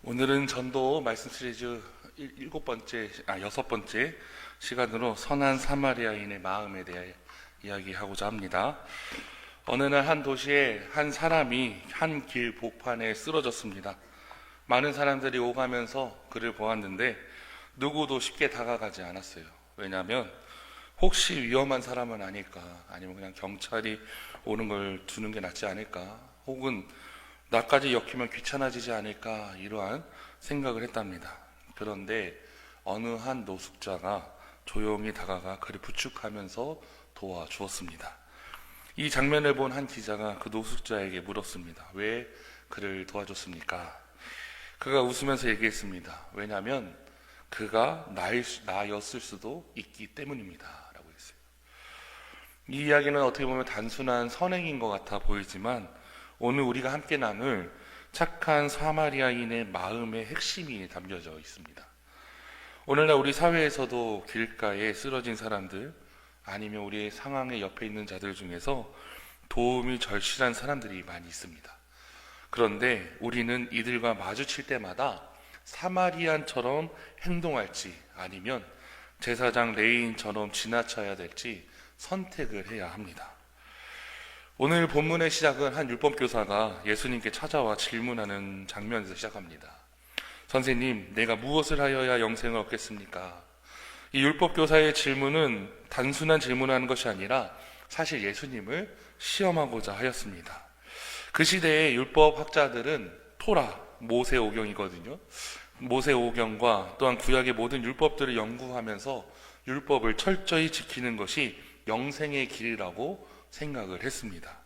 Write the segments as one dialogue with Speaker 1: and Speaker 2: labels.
Speaker 1: 오늘은 전도 말씀 시리즈 여섯 번째 시간으로 선한 사마리아인의 마음에 대해 이야기하고자 합니다. 어느 날 한 도시에 한 사람이 한 길 복판에 쓰러졌습니다. 많은 사람들이 오가면서 그를 보았는데 누구도 쉽게 다가가지 않았어요. 왜냐하면 혹시 위험한 사람은 아닐까, 아니면 그냥 경찰이 오는 걸 두는 게 낫지 않을까, 혹은 나까지 엮이면 귀찮아지지 않을까, 이러한 생각을 했답니다. 그런데 어느 한 노숙자가 조용히 다가가 그를 부축하면서 도와주었습니다. 이 장면을 본 한 기자가 그 노숙자에게 물었습니다. 왜 그를 도와줬습니까? 그가 웃으면서 얘기했습니다. 왜냐하면 그가 나였을 수도 있기 때문입니다 라고 했어요. 이 이야기는 어떻게 보면 단순한 선행인 것 같아 보이지만 오늘 우리가 함께 나눌 착한 사마리아인의 마음의 핵심이 담겨져 있습니다. 오늘날 우리 사회에서도 길가에 쓰러진 사람들, 아니면 우리의 상황의 옆에 있는 자들 중에서 도움이 절실한 사람들이 많이 있습니다. 그런데 우리는 이들과 마주칠 때마다 사마리안처럼 행동할지, 아니면 제사장 레위인처럼 지나쳐야 될지 선택을 해야 합니다. 오늘 본문의 시작은 한 율법교사가 예수님께 찾아와 질문하는 장면에서 시작합니다. 선생님, 내가 무엇을 하여야 영생을 얻겠습니까? 이 율법교사의 질문은 단순한 질문을 하는 것이 아니라 사실 예수님을 시험하고자 하였습니다. 그 시대의 율법학자들은 토라, 모세오경이거든요. 모세오경과 또한 구약의 모든 율법들을 연구하면서 율법을 철저히 지키는 것이 영생의 길이라고 생각을 했습니다.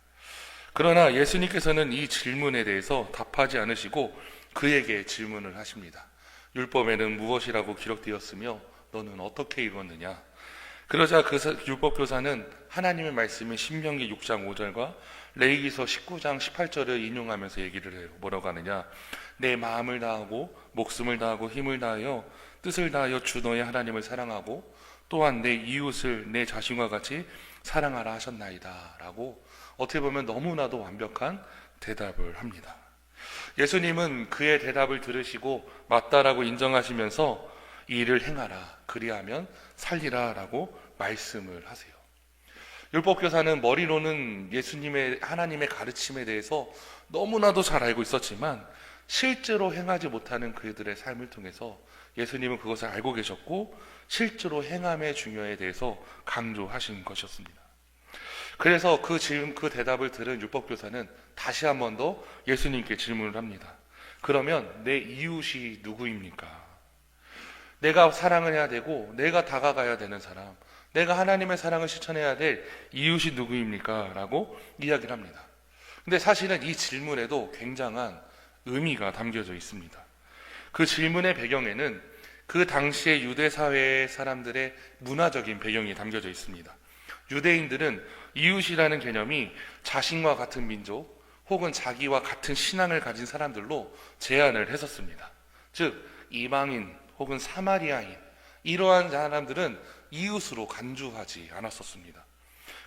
Speaker 1: 그러나 예수님께서는 이 질문에 대해서 답하지 않으시고 그에게 질문을 하십니다. 율법에는 무엇이라고 기록되었으며 너는 어떻게 읽었느냐? 그러자 그 율법교사는 하나님의 말씀인 신명기 6장 5절과 레위기서 19장 18절을 인용하면서 얘기를 해요. 뭐라고 하느냐? 내 마음을 다하고 목숨을 다하고 힘을 다하여 뜻을 다하여 주 너의 하나님을 사랑하고 또한 내 이웃을 내 자신과 같이 사랑하라 하셨나이다 라고 어떻게 보면 너무나도 완벽한 대답을 합니다. 예수님은 그의 대답을 들으시고 맞다라고 인정하시면서 이 일을 행하라, 그리하면 살리라 라고 말씀을 하세요. 율법교사는 머리로는 예수님의 하나님의 가르침에 대해서 너무나도 잘 알고 있었지만 실제로 행하지 못하는 그들의 삶을 통해서 예수님은 그것을 알고 계셨고 실제로 행함의 중요에 대해서 강조하신 것이었습니다. 그래서 그 대답을 들은 율법교사는 다시 한 번 더 예수님께 질문을 합니다. 그러면 내 이웃이 누구입니까? 내가 사랑을 해야 되고 내가 다가가야 되는 사람, 내가 하나님의 사랑을 실천해야 될 이웃이 누구입니까? 라고 이야기를 합니다. 근데 사실은 이 질문에도 굉장한 의미가 담겨져 있습니다. 그 질문의 배경에는 그 당시의 유대 사회의 사람들의 문화적인 배경이 담겨져 있습니다. 유대인들은 이웃이라는 개념이 자신과 같은 민족 혹은 자기와 같은 신앙을 가진 사람들로 제한을 했었습니다. 즉 이방인 혹은 사마리아인, 이러한 사람들은 이웃으로 간주하지 않았었습니다.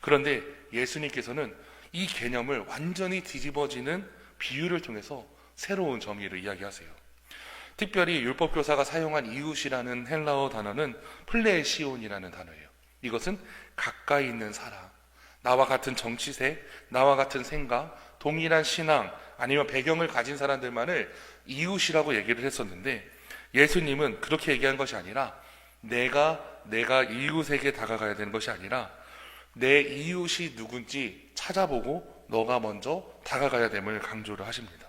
Speaker 1: 그런데 예수님께서는 이 개념을 완전히 뒤집어지는 비유를 통해서 새로운 정의를 이야기하세요. 특별히 율법교사가 사용한 이웃이라는 헬라어 단어는 플레시온이라는 단어예요. 이것은 가까이 있는 사람, 나와 같은 정치색, 나와 같은 생각, 동일한 신앙, 아니면 배경을 가진 사람들만을 이웃이라고 얘기를 했었는데 예수님은 그렇게 얘기한 것이 아니라 내가 이웃에게 다가가야 되는 것이 아니라 내 이웃이 누군지 찾아보고 너가 먼저 다가가야 됨을 강조를 하십니다.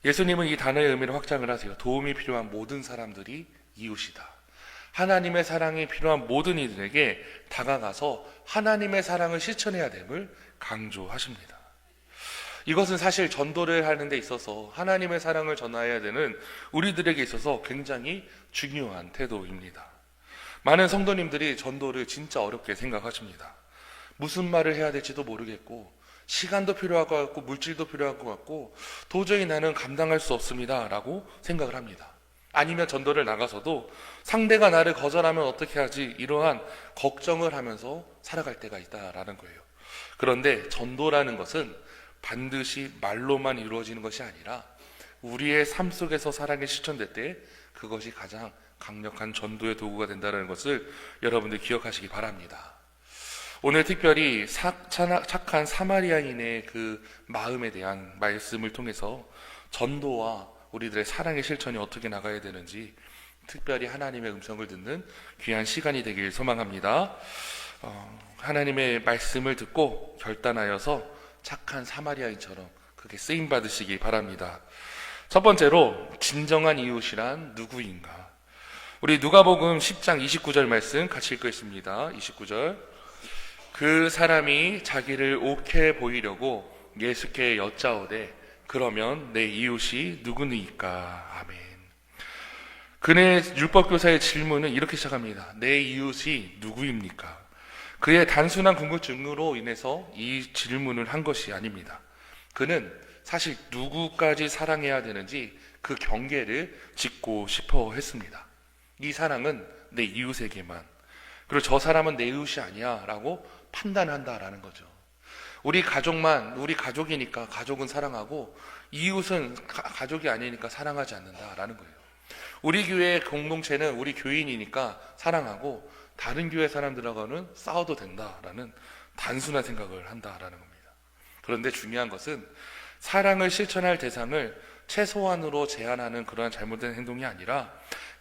Speaker 1: 예수님은 이 단어의 의미를 확장을 하세요. 도움이 필요한 모든 사람들이 이웃이다. 하나님의 사랑이 필요한 모든 이들에게 다가가서 하나님의 사랑을 실천해야 됨을 강조하십니다. 이것은 사실 전도를 하는 데 있어서 하나님의 사랑을 전해야 되는 우리들에게 있어서 굉장히 중요한 태도입니다. 많은 성도님들이 전도를 진짜 어렵게 생각하십니다. 무슨 말을 해야 될지도 모르겠고 시간도 필요할 것 같고 물질도 필요할 것 같고 도저히 나는 감당할 수 없습니다 라고 생각을 합니다. 아니면 전도를 나가서도 상대가 나를 거절하면 어떻게 하지, 이러한 걱정을 하면서 살아갈 때가 있다라는 거예요. 그런데 전도라는 것은 반드시 말로만 이루어지는 것이 아니라 우리의 삶 속에서 사랑이 실천될 때 그것이 가장 강력한 전도의 도구가 된다는 것을 여러분들 기억하시기 바랍니다. 오늘 특별히 착한 사마리아인의 그 마음에 대한 말씀을 통해서 전도와 우리들의 사랑의 실천이 어떻게 나가야 되는지 특별히 하나님의 음성을 듣는 귀한 시간이 되길 소망합니다. 하나님의 말씀을 듣고 결단하여서 착한 사마리아인처럼 그렇게 쓰임 받으시기 바랍니다. 첫 번째로 진정한 이웃이란 누구인가? 우리 누가복음 10장 29절 말씀 같이 읽겠습니다. 29절. 그 사람이 자기를 옳게 보이려고 예수께 여짜오되 그러면 내 이웃이 누구니까? 아멘. 그의 율법교사의 질문은 이렇게 시작합니다. 내 이웃이 누구입니까? 그의 단순한 궁금증으로 인해서 이 질문을 한 것이 아닙니다. 그는 사실 누구까지 사랑해야 되는지 그 경계를 짚고 싶어 했습니다. 이 사랑은 내 이웃에게만, 그리고 저 사람은 내 이웃이 아니야 라고 판단한다라는 거죠. 우리 가족이니까 가족은 사랑하고 이웃은 가족이 아니니까 사랑하지 않는다라는 거예요. 우리 교회 공동체는 우리 교인이니까 사랑하고 다른 교회 사람들하고는 싸워도 된다라는 단순한 생각을 한다라는 겁니다. 그런데 중요한 것은 사랑을 실천할 대상을 최소한으로 제한하는 그러한 잘못된 행동이 아니라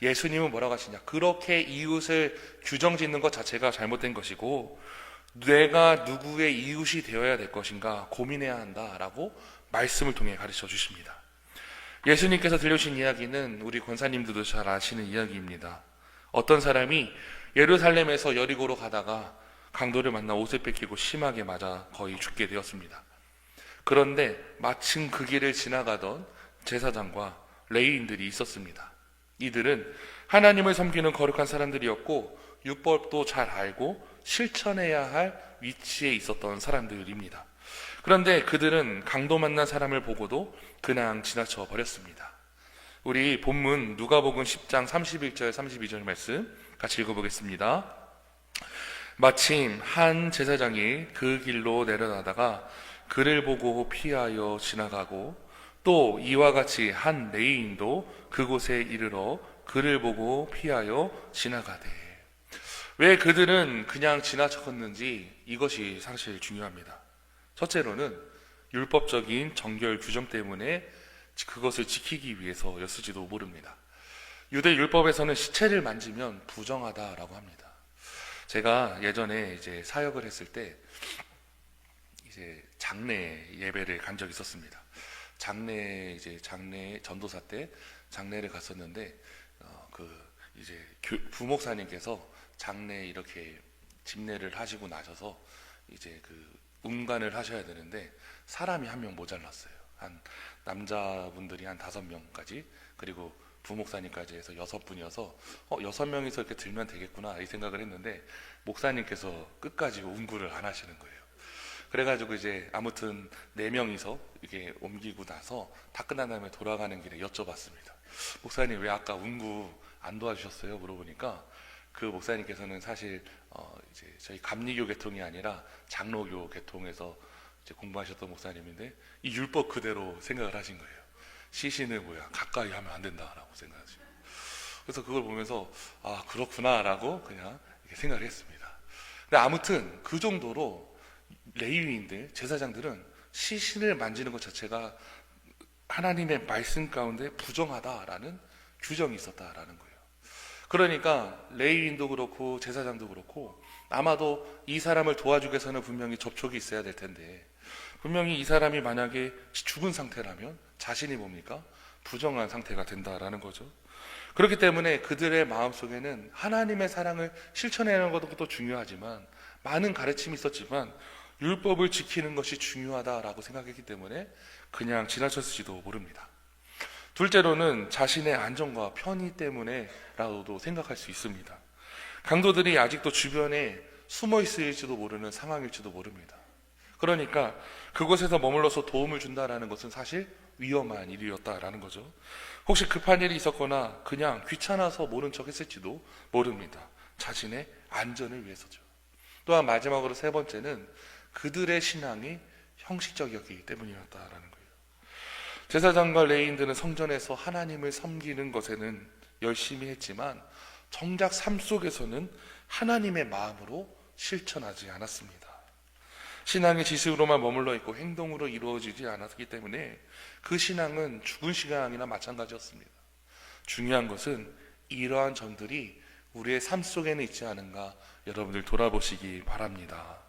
Speaker 1: 예수님은 뭐라고 하시냐? 그렇게 이웃을 규정짓는 것 자체가 잘못된 것이고 내가 누구의 이웃이 되어야 될 것인가 고민해야 한다라고 말씀을 통해 가르쳐 주십니다. 예수님께서 들려주신 이야기는 우리 권사님들도 잘 아시는 이야기입니다. 어떤 사람이 예루살렘에서 여리고로 가다가 강도를 만나 옷을 뺏기고 심하게 맞아 거의 죽게 되었습니다. 그런데 마침 그 길을 지나가던 제사장과 레위인들이 있었습니다. 이들은 하나님을 섬기는 거룩한 사람들이었고 율법도 잘 알고 실천해야 할 위치에 있었던 사람들입니다. 그런데 그들은 강도 만난 사람을 보고도 그냥 지나쳐 버렸습니다. 우리 본문 누가복음 10장 31절 32절 말씀 같이 읽어보겠습니다. 마침 한 제사장이 그 길로 내려가다가 그를 보고 피하여 지나가고 또 이와 같이 한 레위인도 그곳에 이르러 그를 보고 피하여 지나가되. 왜 그들은 그냥 지나쳤는지 이것이 사실 중요합니다. 첫째로는 율법적인 정결 규정 때문에 그것을 지키기 위해서였을지도 모릅니다. 유대 율법에서는 시체를 만지면 부정하다라고 합니다. 제가 예전에 이제 사역을 했을 때 이제 장례 예배를 간 적이 있었습니다. 장례 전도사 때 장례를 갔었는데 이제 부목사님께서 장례 이렇게 집례를 하시고 나셔서 이제 운관을 하셔야 되는데 사람이 한 명 모자랐어요. 한 남자분들이 한 5명까지 그리고 부목사님까지 해서 6분이어서 6명이서 이렇게 들면 되겠구나 이 생각을 했는데 목사님께서 끝까지 운구를 안 하시는 거예요. 그래가지고 이제 아무튼 4명이서 이렇게 옮기고 나서 다 끝난 다음에 돌아가는 길에 여쭤봤습니다. 목사님 왜 아까 운구 안 도와주셨어요? 물어보니까 그 목사님께서는 사실 이제 저희 감리교 계통이 아니라 장로교 계통에서 이제 공부하셨던 목사님인데 이 율법 그대로 생각을 하신 거예요. 시신을 가까이 하면 안 된다라고 생각하시고. 그래서 그걸 보면서 아 그렇구나라고 그냥 이렇게 생각을 했습니다. 근데 아무튼 그 정도로 레위인들, 제사장들은 시신을 만지는 것 자체가 하나님의 말씀 가운데 부정하다라는 규정이 있었다라는 거예요. 그러니까 레위인도 그렇고 제사장도 그렇고 아마도 이 사람을 도와주기 위해서는 분명히 접촉이 있어야 될 텐데 분명히 이 사람이 만약에 죽은 상태라면 자신이 뭡니까? 부정한 상태가 된다라는 거죠. 그렇기 때문에 그들의 마음속에는 하나님의 사랑을 실천하는 것도 중요하지만 많은 가르침이 있었지만 율법을 지키는 것이 중요하다라고 생각했기 때문에 그냥 지나쳤을지도 모릅니다. 둘째로는 자신의 안전과 편의 때문에라고도 생각할 수 있습니다. 강도들이 아직도 주변에 숨어 있을지도 모르는 상황일지도 모릅니다. 그러니까 그곳에서 머물러서 도움을 준다라는 것은 사실 위험한 일이었다라는 거죠. 혹시 급한 일이 있었거나 그냥 귀찮아서 모른 척 했을지도 모릅니다. 자신의 안전을 위해서죠. 또한 마지막으로 세 번째는 그들의 신앙이 형식적이었기 때문이었다라는 거예요. 제사장과 레위인들은 성전에서 하나님을 섬기는 것에는 열심히 했지만 정작 삶 속에서는 하나님의 마음으로 실천하지 않았습니다. 신앙이 지식으로만 머물러 있고 행동으로 이루어지지 않았기 때문에 그 신앙은 죽은 신앙이나 마찬가지였습니다. 중요한 것은 이러한 점들이 우리의 삶 속에는 있지 않은가 여러분들 돌아보시기 바랍니다.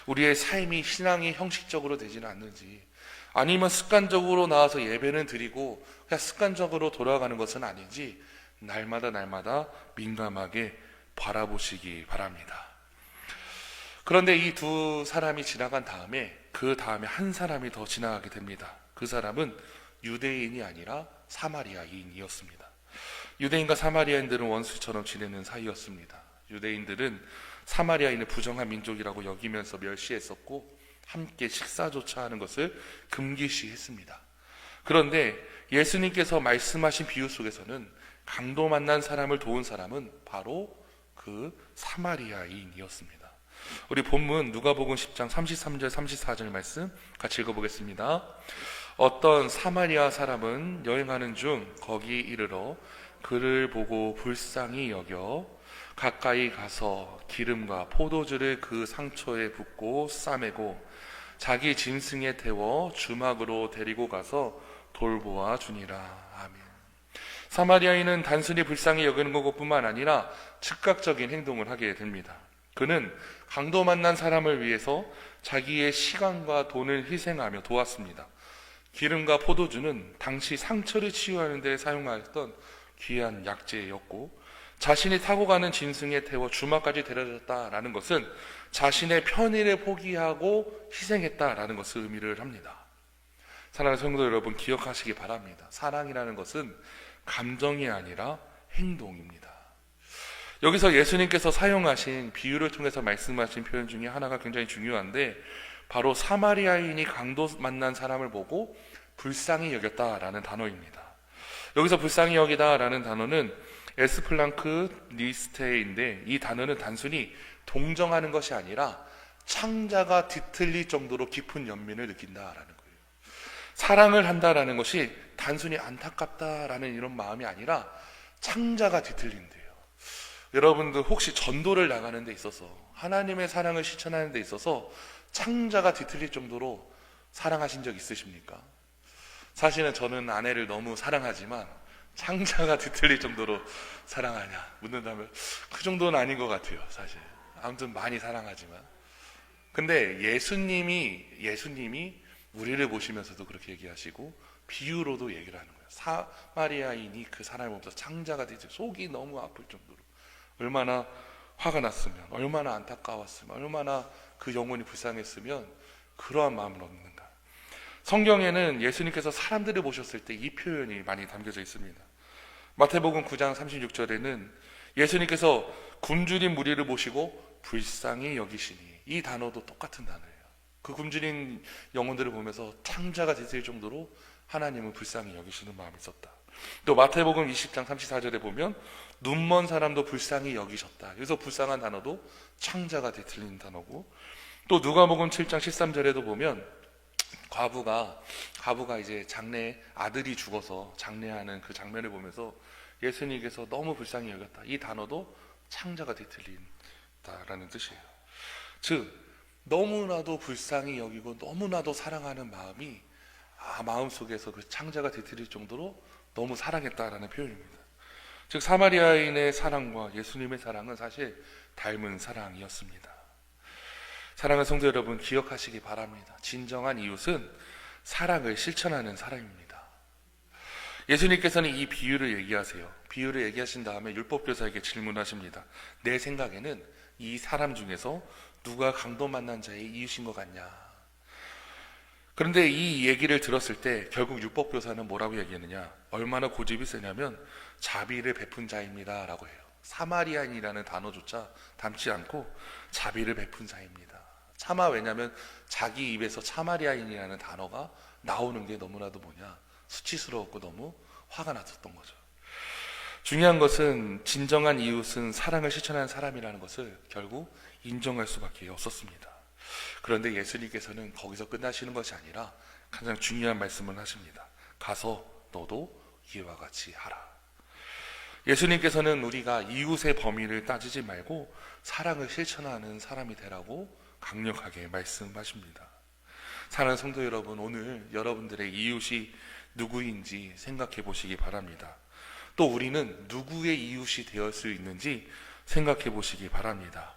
Speaker 1: 우리의 삶이 신앙이 형식적으로 되지는 않는지, 아니면 습관적으로 나와서 예배는 드리고 그냥 습관적으로 돌아가는 것은 아닌지 날마다 민감하게 바라보시기 바랍니다. 그런데 이 두 사람이 지나간 다음에 그 다음에 한 사람이 더 지나가게 됩니다. 그 사람은 유대인이 아니라 사마리아인이었습니다. 유대인과 사마리아인들은 원수처럼 지내는 사이였습니다. 유대인들은 사마리아인을 부정한 민족이라고 여기면서 멸시했었고 함께 식사조차 하는 것을 금기시했습니다. 그런데 예수님께서 말씀하신 비유 속에서는 강도 만난 사람을 도운 사람은 바로 그 사마리아인이었습니다. 우리 본문 누가복음 10장 33절 34절 말씀 같이 읽어보겠습니다. 어떤 사마리아 사람은 여행하는 중 거기 이르러 그를 보고 불쌍히 여겨 가까이 가서 기름과 포도주를 그 상처에 붓고 싸매고 자기 짐승에 태워 주막으로 데리고 가서 돌보아 주니라. 아멘. 사마리아인은 단순히 불쌍히 여기는 것뿐만 아니라 즉각적인 행동을 하게 됩니다. 그는 강도 만난 사람을 위해서 자기의 시간과 돈을 희생하며 도왔습니다. 기름과 포도주는 당시 상처를 치유하는 데 사용하였던 귀한 약재였고, 자신이 타고 가는 짐승에 태워 주막까지 데려다줬다라는 것은 자신의 편의를 포기하고 희생했다라는 것을 의미를 합니다. 사랑하는 성도 여러분, 기억하시기 바랍니다. 사랑이라는 것은 감정이 아니라 행동입니다. 여기서 예수님께서 사용하신 비유를 통해서 말씀하신 표현 중에 하나가 굉장히 중요한데, 바로 사마리아인이 강도 만난 사람을 보고 불쌍히 여겼다라는 단어입니다. 여기서 불쌍히 여기다라는 단어는 에스플랑크 니스테인데, 이 단어는 단순히 동정하는 것이 아니라 창자가 뒤틀릴 정도로 깊은 연민을 느낀다라는 거예요. 사랑을 한다라는 것이 단순히 안타깝다라는 이런 마음이 아니라 창자가 뒤틀린대요. 여러분들 혹시 전도를 나가는 데 있어서, 하나님의 사랑을 실천하는 데 있어서 창자가 뒤틀릴 정도로 사랑하신 적 있으십니까? 사실은 저는 아내를 너무 사랑하지만 창자가 뒤틀릴 정도로 사랑하냐 묻는다면 그 정도는 아닌 것 같아요. 사실 아무튼 많이 사랑하지만, 근데 예수님이 우리를 보시면서도 그렇게 얘기하시고 비유로도 얘기를 하는 거예요. 사마리아인이 그 사람을 보면서 창자가 뒤틀려 속이 너무 아플 정도로 얼마나 화가 났으면, 얼마나 안타까웠으면, 얼마나 그 영혼이 불쌍했으면 그러한 마음을 얻는가. 성경에는 예수님께서 사람들을 보셨을 때 이 표현이 많이 담겨져 있습니다. 마태복음 9장 36절에는 예수님께서 굶주린 무리를 보시고 불쌍히 여기시니, 이 단어도 똑같은 단어예요. 그 굶주린 영혼들을 보면서 창자가 뒤틀릴 정도로 하나님은 불쌍히 여기시는 마음이 있었다. 또 마태복음 20장 34절에 보면 눈먼 사람도 불쌍히 여기셨다. 여기서 불쌍한 단어도 창자가 뒤틀린 단어고, 또 누가복음 7장 13절에도 보면 과부가 이제 장래 아들이 죽어서 장례하는 그 장면을 보면서 예수님께서 너무 불쌍히 여겼다. 이 단어도 창자가 뒤틀린다라는 뜻이에요. 즉 너무나도 불쌍히 여기고 너무나도 사랑하는 마음이 마음속에서 그 창자가 뒤틀릴 정도로 너무 사랑했다라는 표현입니다. 즉 사마리아인의 사랑과 예수님의 사랑은 사실 닮은 사랑이었습니다. 사랑하는 성도 여러분, 기억하시기 바랍니다. 진정한 이웃은 사랑을 실천하는 사람입니다. 예수님께서는 이 비유를 얘기하세요. 비유를 얘기하신 다음에 율법교사에게 질문하십니다. 내 생각에는 이 사람 중에서 누가 강도 만난 자의 이웃인 것 같냐? 그런데 이 얘기를 들었을 때 결국 율법교사는 뭐라고 얘기했느냐? 얼마나 고집이 세냐면 자비를 베푼 자입니다 라고 해요. 사마리아인이라는 단어조차 담지 않고 자비를 베푼 자입니다. 차마, 왜냐하면 자기 입에서 사마리아인이라는 단어가 나오는 게 너무나도 수치스러웠고 너무 화가 났었던 거죠. 중요한 것은 진정한 이웃은 사랑을 실천하는 사람이라는 것을 결국 인정할 수밖에 없었습니다. 그런데 예수님께서는 거기서 끝나시는 것이 아니라 가장 중요한 말씀을 하십니다. 가서 너도 이와 같이 하라. 예수님께서는 우리가 이웃의 범위를 따지지 말고 사랑을 실천하는 사람이 되라고 강력하게 말씀하십니다. 사랑하는 성도 여러분, 오늘 여러분들의 이웃이 누구인지 생각해 보시기 바랍니다. 또 우리는 누구의 이웃이 되어 수 있는지 생각해 보시기 바랍니다.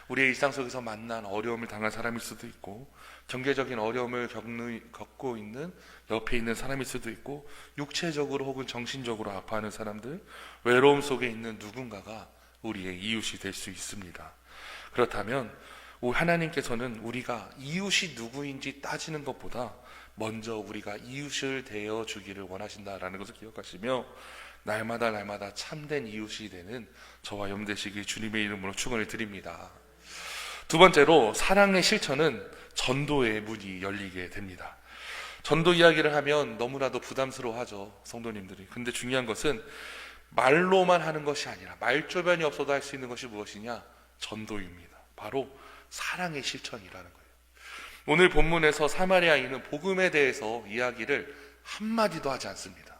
Speaker 1: 우리의 일상 속에서 만난 어려움을 당한 사람일 수도 있고, 경제적인 어려움을 겪고 있는 옆에 있는 사람일 수도 있고, 육체적으로 혹은 정신적으로 아파하는 사람들, 외로움 속에 있는 누군가가 우리의 이웃이 될 수 있습니다. 그렇다면 하나님께서는 우리가 이웃이 누구인지 따지는 것보다 먼저 우리가 이웃을 되어 주기를 원하신다라는 것을 기억하시며, 날마다 참된 이웃이 되는 저와 여러분 되시길 주님의 이름으로 축원을 드립니다. 두 번째로, 사랑의 실천은 전도의 문이 열리게 됩니다. 전도 이야기를 하면 너무나도 부담스러워하죠, 성도님들이. 근데 중요한 것은 말로만 하는 것이 아니라, 말주변이 없어도 할 수 있는 것이 무엇이냐? 전도입니다. 바로 사랑의 실천이라는 거예요. 오늘 본문에서 사마리아인은 복음에 대해서 이야기를 한마디도 하지 않습니다.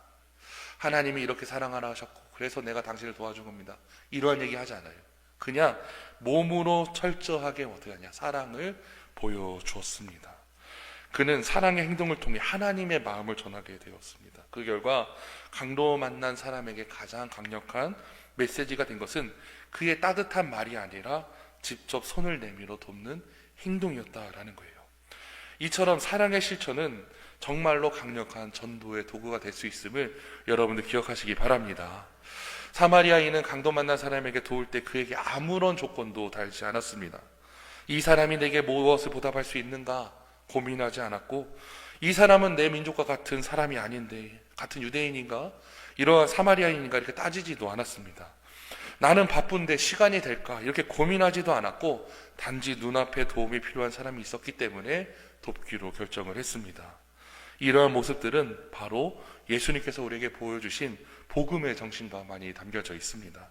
Speaker 1: 하나님이 이렇게 사랑하라 하셨고 그래서 내가 당신을 도와준 겁니다, 이러한 얘기 하지 않아요. 그냥 몸으로 철저하게 어떻게 하냐? 사랑을 보여주었습니다. 그는 사랑의 행동을 통해 하나님의 마음을 전하게 되었습니다. 그 결과 강도 만난 사람에게 가장 강력한 메시지가 된 것은 그의 따뜻한 말이 아니라 직접 손을 내밀어 돕는 행동이었다라는 거예요. 이처럼 사랑의 실천은 정말로 강력한 전도의 도구가 될 수 있음을 여러분들 기억하시기 바랍니다. 사마리아인은 강도 만난 사람에게 도울 때 그에게 아무런 조건도 달지 않았습니다. 이 사람이 내게 무엇을 보답할 수 있는가 고민하지 않았고, 이 사람은 내 민족과 같은 사람이 아닌데, 같은 유대인인가, 이러한 사마리아인인가 이렇게 따지지도 않았습니다. 나는 바쁜데 시간이 될까 이렇게 고민하지도 않았고, 단지 눈앞에 도움이 필요한 사람이 있었기 때문에 돕기로 결정을 했습니다. 이러한 모습들은 바로 예수님께서 우리에게 보여주신 복음의 정신과 많이 담겨져 있습니다.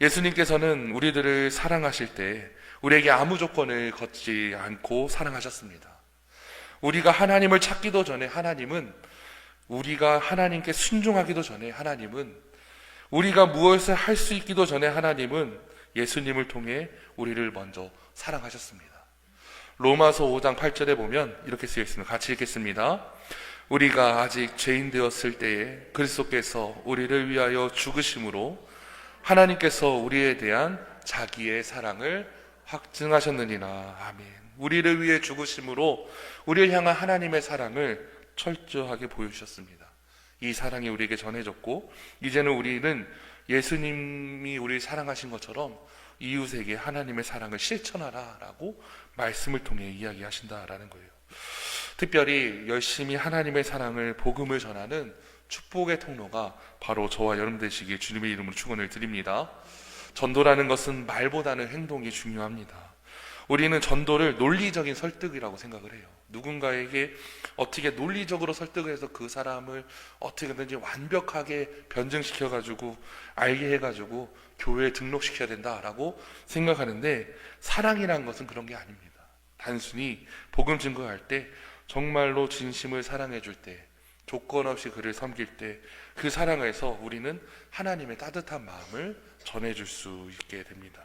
Speaker 1: 예수님께서는 우리들을 사랑하실 때 우리에게 아무 조건을 걷지 않고 사랑하셨습니다. 우리가 하나님을 찾기도 전에 하나님은, 우리가 하나님께 순종하기도 전에 하나님은, 우리가 무엇을 할 수 있기도 전에 하나님은 예수님을 통해 우리를 먼저 사랑하셨습니다. 로마서 5장 8절에 보면 이렇게 쓰여 있습니다. 같이 읽겠습니다. 우리가 아직 죄인 되었을 때에 그리스도께서 우리를 위하여 죽으심으로 하나님께서 우리에 대한 자기의 사랑을 확증하셨느니라. 아멘. 우리를 위해 죽으심으로 우리를 향한 하나님의 사랑을 철저하게 보여주셨습니다. 이 사랑이 우리에게 전해졌고, 이제는 우리는 예수님이 우리를 사랑하신 것처럼 이웃에게 하나님의 사랑을 실천하라 라고 말씀을 통해 이야기하신다라는 거예요. 특별히 열심히 하나님의 사랑을, 복음을 전하는 축복의 통로가 바로 저와 여러분 되시기에 주님의 이름으로 축원을 드립니다. 전도라는 것은 말보다는 행동이 중요합니다. 우리는 전도를 논리적인 설득이라고 생각을 해요. 누군가에게 어떻게 논리적으로 설득을 해서 그 사람을 어떻게든지 완벽하게 변증시켜가지고 알게 해가지고 교회에 등록시켜야 된다라고 생각하는데, 사랑이라는 것은 그런 게 아닙니다. 단순히 복음 증거할 때, 정말로 진심을 사랑해 줄 때, 조건 없이 그를 섬길 때, 그 사랑에서 우리는 하나님의 따뜻한 마음을 전해줄 수 있게 됩니다.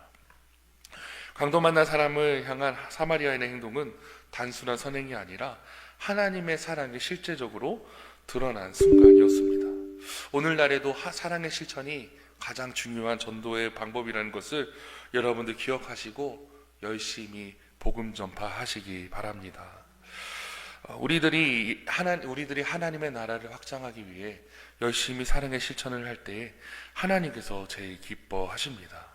Speaker 1: 강도 만난 사람을 향한 사마리아인의 행동은 단순한 선행이 아니라 하나님의 사랑이 실제적으로 드러난 순간이었습니다. 오늘날에도 사랑의 실천이 가장 중요한 전도의 방법이라는 것을 여러분들 기억하시고 열심히 복음 전파하시기 바랍니다. 우리들이 하나님의 나라를 확장하기 위해 열심히 사랑의 실천을 할 때 하나님께서 제일 기뻐하십니다.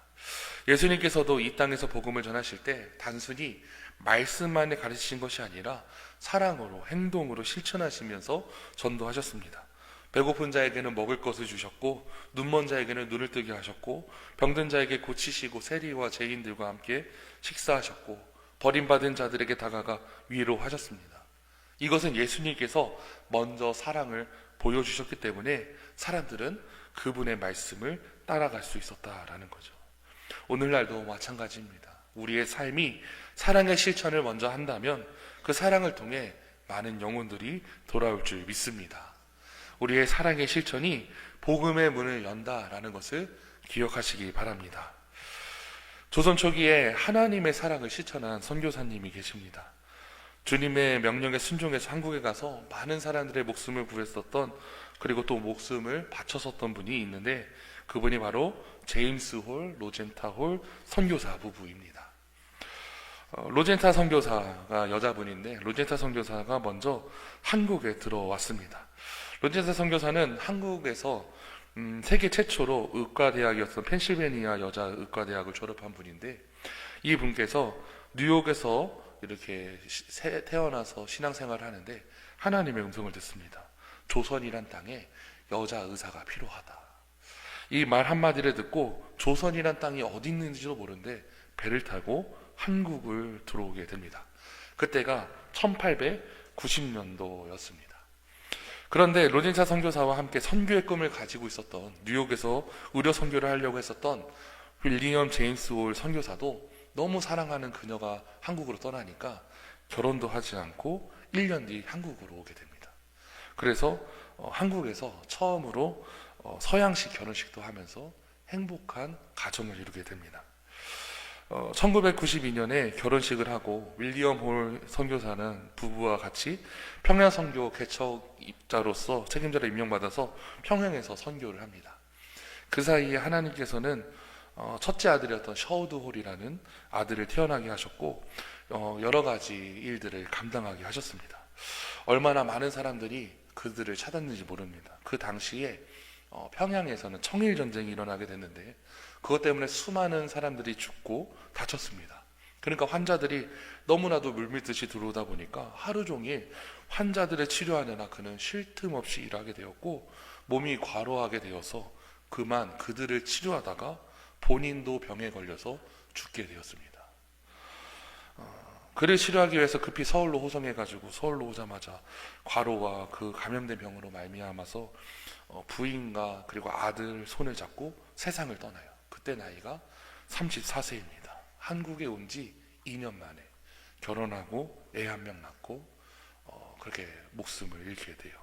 Speaker 1: 예수님께서도 이 땅에서 복음을 전하실 때 단순히 말씀만을 가르치신 것이 아니라 사랑으로, 행동으로 실천하시면서 전도하셨습니다. 배고픈 자에게는 먹을 것을 주셨고, 눈먼 자에게는 눈을 뜨게 하셨고, 병든 자에게 고치시고, 세리와 죄인들과 함께 식사하셨고, 버림받은 자들에게 다가가 위로하셨습니다. 이것은 예수님께서 먼저 사랑을 보여주셨기 때문에 사람들은 그분의 말씀을 따라갈 수 있었다라는 거죠. 오늘날도 마찬가지입니다. 우리의 삶이 사랑의 실천을 먼저 한다면 그 사랑을 통해 많은 영혼들이 돌아올 줄 믿습니다. 우리의 사랑의 실천이 복음의 문을 연다라는 것을 기억하시기 바랍니다. 조선 초기에 하나님의 사랑을 실천한 선교사님이 계십니다. 주님의 명령에 순종해서 한국에 가서 많은 사람들의 목숨을 구했었던, 그리고 또 목숨을 바쳤었던 분이 있는데, 그분이 바로 제임스 홀, 로젠타 홀 선교사 부부입니다. 로젠타 선교사가 여자분인데, 로젠타 선교사가 먼저 한국에 들어왔습니다. 로젠타 선교사는 한국에서 세계 최초로 의과대학이었던 펜실베니아 여자의과대학을 졸업한 분인데, 이 분께서 뉴욕에서 이렇게 태어나서 신앙생활을 하는데 하나님의 음성을 듣습니다. 조선이란 땅에 여자 의사가 필요하다. 이 말 한마디를 듣고 조선이란 땅이 어디 있는지도 모르는데 배를 타고 한국을 들어오게 됩니다. 그때가 1890년도였습니다. 그런데 로젠타 선교사와 함께 선교의 꿈을 가지고 있었던, 뉴욕에서 의료 선교를 하려고 했었던 윌리엄 제임스 홀 선교사도 너무 사랑하는 그녀가 한국으로 떠나니까 결혼도 하지 않고 1년 뒤 한국으로 오게 됩니다. 그래서 한국에서 처음으로 서양식 결혼식도 하면서 행복한 가정을 이루게 됩니다. 1992년에 결혼식을 하고 윌리엄 홀 선교사는 부부와 같이 평양 선교 개척입자로서 책임자로 임명받아서 평양에서 선교를 합니다. 그 사이에 하나님께서는 첫째 아들이었던 셔우드 홀이라는 아들을 태어나게 하셨고, 여러 가지 일들을 감당하게 하셨습니다. 얼마나 많은 사람들이 그들을 찾았는지 모릅니다. 그 당시에 평양에서는 청일전쟁이 일어나게 됐는데, 그것 때문에 수많은 사람들이 죽고 다쳤습니다. 그러니까 환자들이 너무나도 물밀듯이 들어오다 보니까 하루 종일 환자들을 치료하느라 그는 쉴 틈 없이 일하게 되었고, 몸이 과로하게 되어서 그만 그들을 치료하다가 본인도 병에 걸려서 죽게 되었습니다. 그를 치료하기 위해서 급히 서울로 호송해가지고 서울로 오자마자 과로와 그 감염된 병으로 말미암아서 부인과 그리고 아들 손을 잡고 세상을 떠나요. 그때 나이가 34세입니다. 한국에 온 지 2년 만에 결혼하고 애 한 명 낳고 그렇게 목숨을 잃게 돼요.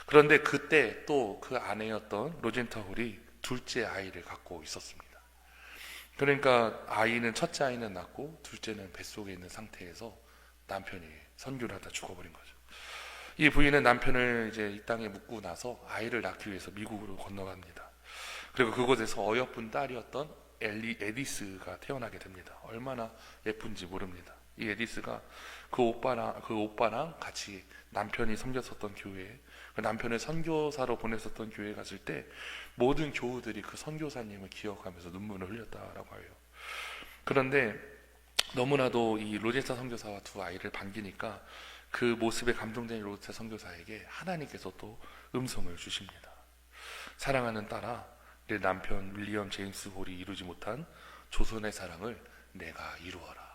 Speaker 1: 그런데 그때 또 그 아내였던 로젠타 홀이 둘째 아이를 갖고 있었습니다. 그러니까 첫째 아이는 낳고 둘째는 뱃속에 있는 상태에서 남편이 선교를 하다 죽어버린 거죠. 이 부인은 남편을 이제 이 땅에 묻고 나서 아이를 낳기 위해서 미국으로 건너갑니다. 그리고 그곳에서 어여쁜 딸이었던 에디스가 태어나게 됩니다. 얼마나 예쁜지 모릅니다. 이 에디스가 그 오빠랑 같이 남편이 섬겼었던 교회에, 그 남편을 선교사로 보냈었던 교회에 갔을 때 모든 교우들이 그 선교사님을 기억하면서 눈물을 흘렸다라고 해요. 그런데 너무나도 이 로젠타 선교사와 두 아이를 반기니까 그 모습에 감동된 로젠타 선교사에게 하나님께서 또 음성을 주십니다. 사랑하는 딸아, 내 남편 윌리엄 제임스 홀이 이루지 못한 조선의 사랑을 내가 이루어라.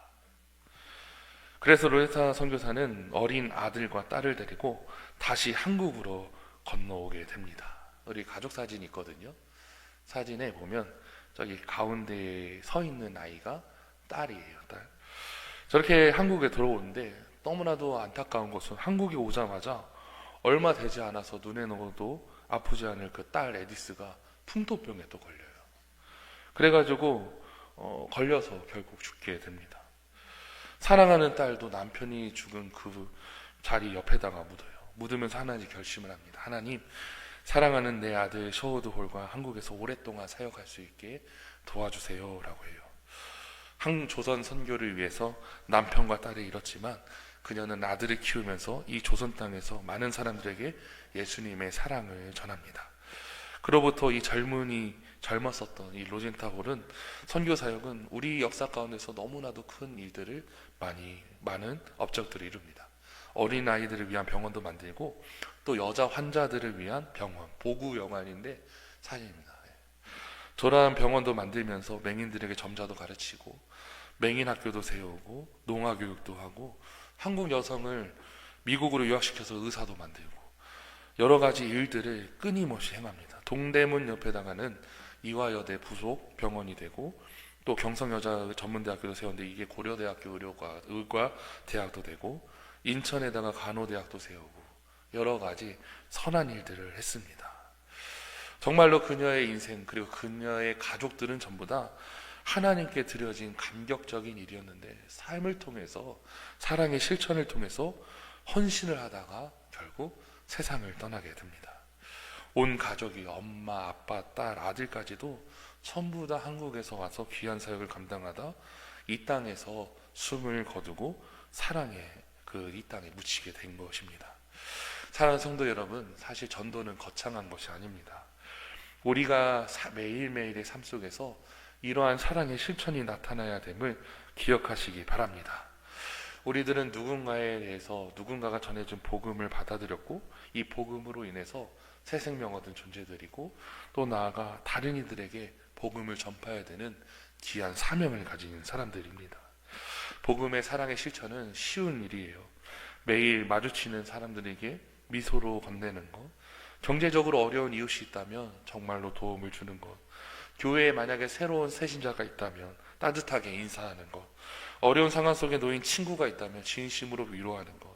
Speaker 1: 그래서 로젠타 선교사는 어린 아들과 딸을 데리고 다시 한국으로 건너오게 됩니다. 우리 가족 사진이 있거든요. 사진에 보면 저기 가운데에 서 있는 아이가 딸이에요. 딸. 저렇게 한국에 들어오는데 너무나도 안타까운 것은 한국에 오자마자 얼마 되지 않아서 눈에 넣어도 아프지 않을 그 딸 에디스가 풍토병에 또 걸려요. 그래가지고 걸려서 결국 죽게 됩니다. 사랑하는 딸도 남편이 죽은 그 자리 옆에다가 묻어요. 묻으면서 하나님 결심을 합니다. 하나님, 사랑하는 내 아들 셔우드 홀과 한국에서 오랫동안 사역할 수 있게 도와주세요 라고 해요. 조선 선교를 위해서 남편과 딸을 잃었지만 그녀는 아들을 키우면서 이 조선 땅에서 많은 사람들에게 예수님의 사랑을 전합니다. 그로부터 이 젊었었던 이 로젠타 홀은 선교 사역은 우리 역사 가운데서 너무나도 큰 일들을 많은 업적들을 이룹니다. 어린 아이들을 위한 병원도 만들고 또 여자 환자들을 위한 병원, 보구영안인데 사진입니다. 저러한 병원도 만들면서 맹인들에게 점자도 가르치고 맹인 학교도 세우고 농아 교육도 하고 한국 여성을 미국으로 유학시켜서 의사도 만들고 여러 가지 일들을 끊임없이 행합니다. 동대문 옆에다가는 이화여대 부속 병원이 되고 또 경성여자 전문대학교도 세웠는데 이게 고려대학교 의과대학도 되고 인천에다가 간호대학도 세우고 여러 가지 선한 일들을 했습니다. 정말로 그녀의 인생 그리고 그녀의 가족들은 전부 다 하나님께 드려진 감격적인 일이었는데, 삶을 통해서, 사랑의 실천을 통해서 헌신을 하다가 결국 세상을 떠나게 됩니다. 온 가족이, 엄마, 아빠, 딸, 아들까지도 전부 다 한국에서 와서 귀한 사역을 감당하다 이 땅에서 숨을 거두고 사랑의 이 땅에 묻히게 된 것입니다. 사랑하는 성도 여러분, 사실 전도는 거창한 것이 아닙니다. 우리가 매일매일의 삶 속에서 이러한 사랑의 실천이 나타나야 됨을 기억하시기 바랍니다. 우리들은 누군가에 대해서, 누군가가 전해준 복음을 받아들였고 이 복음으로 인해서 새 생명 얻은 존재들이고, 또 나아가 다른 이들에게 복음을 전파해야 되는 귀한 사명을 가진 사람들입니다. 복음의 사랑의 실천은 쉬운 일이에요. 매일 마주치는 사람들에게 미소로 건네는 것, 경제적으로 어려운 이웃이 있다면 정말로 도움을 주는 것, 교회에 만약에 새로운 새신자가 있다면 따뜻하게 인사하는 것, 어려운 상황 속에 놓인 친구가 있다면 진심으로 위로하는 것,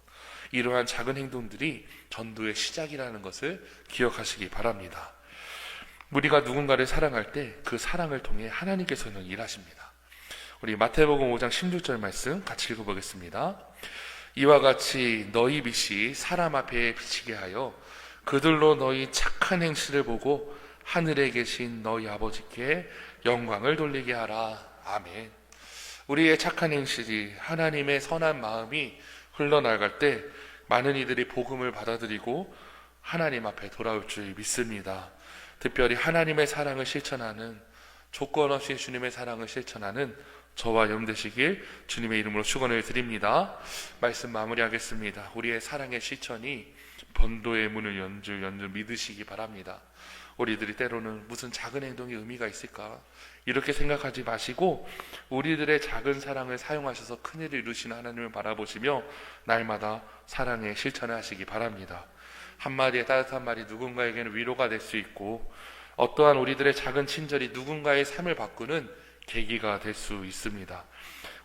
Speaker 1: 이러한 작은 행동들이 전도의 시작이라는 것을 기억하시기 바랍니다. 우리가 누군가를 사랑할 때 그 사랑을 통해 하나님께서는 일하십니다. 우리 마태복음 5장 16절 말씀 같이 읽어보겠습니다. 이와 같이 너희 빛이 사람 앞에 비치게 하여 그들로 너희 착한 행실을 보고 하늘에 계신 너희 아버지께 영광을 돌리게 하라. 아멘. 우리의 착한 행실이, 하나님의 선한 마음이 흘러나갈 때 많은 이들이 복음을 받아들이고 하나님 앞에 돌아올 줄 믿습니다. 특별히 하나님의 사랑을 실천하는, 조건 없이 주님의 사랑을 실천하는 저와 여러분 되시길 주님의 이름으로 축원을 드립니다. 말씀 마무리하겠습니다. 우리의 사랑의 실천이 번도의 문을 연줄 믿으시기 바랍니다. 우리들이 때로는 무슨 작은 행동이 의미가 있을까 이렇게 생각하지 마시고, 우리들의 작은 사랑을 사용하셔서 큰일을 이루시는 하나님을 바라보시며 날마다 사랑의 실천을 하시기 바랍니다. 한마디의 따뜻한 말이 누군가에게는 위로가 될 수 있고, 어떠한 우리들의 작은 친절이 누군가의 삶을 바꾸는 계기가 될 수 있습니다.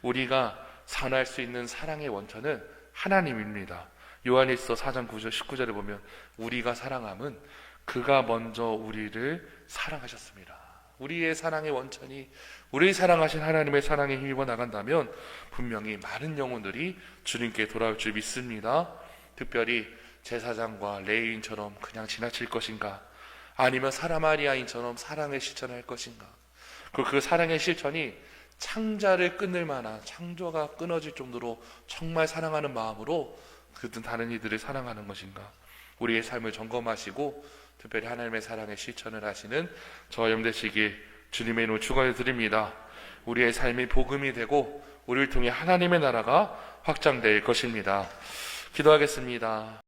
Speaker 1: 우리가 선할 수 있는 사랑의 원천은 하나님입니다. 요한일서 4장 9절 19절에 보면 우리가 사랑함은 그가 먼저 우리를 사랑하셨습니다. 우리의 사랑의 원천이 우리 사랑하신 하나님의 사랑에 힘입어 나간다면 분명히 많은 영혼들이 주님께 돌아올 줄 믿습니다. 특별히 제사장과 레위인처럼 그냥 지나칠 것인가, 아니면 사마리아인처럼 사랑의 실천을 할 것인가, 그 사랑의 실천이 창자를 끊을 만한, 창조가 끊어질 정도로 정말 사랑하는 마음으로 그든 다른 이들을 사랑하는 것인가, 우리의 삶을 점검하시고 특별히 하나님의 사랑의 실천을 하시는 저와 여러분 되시길 주님의 이름으로 축원을 드립니다. 우리의 삶이 복음이 되고 우리를 통해 하나님의 나라가 확장될 것입니다. 기도하겠습니다.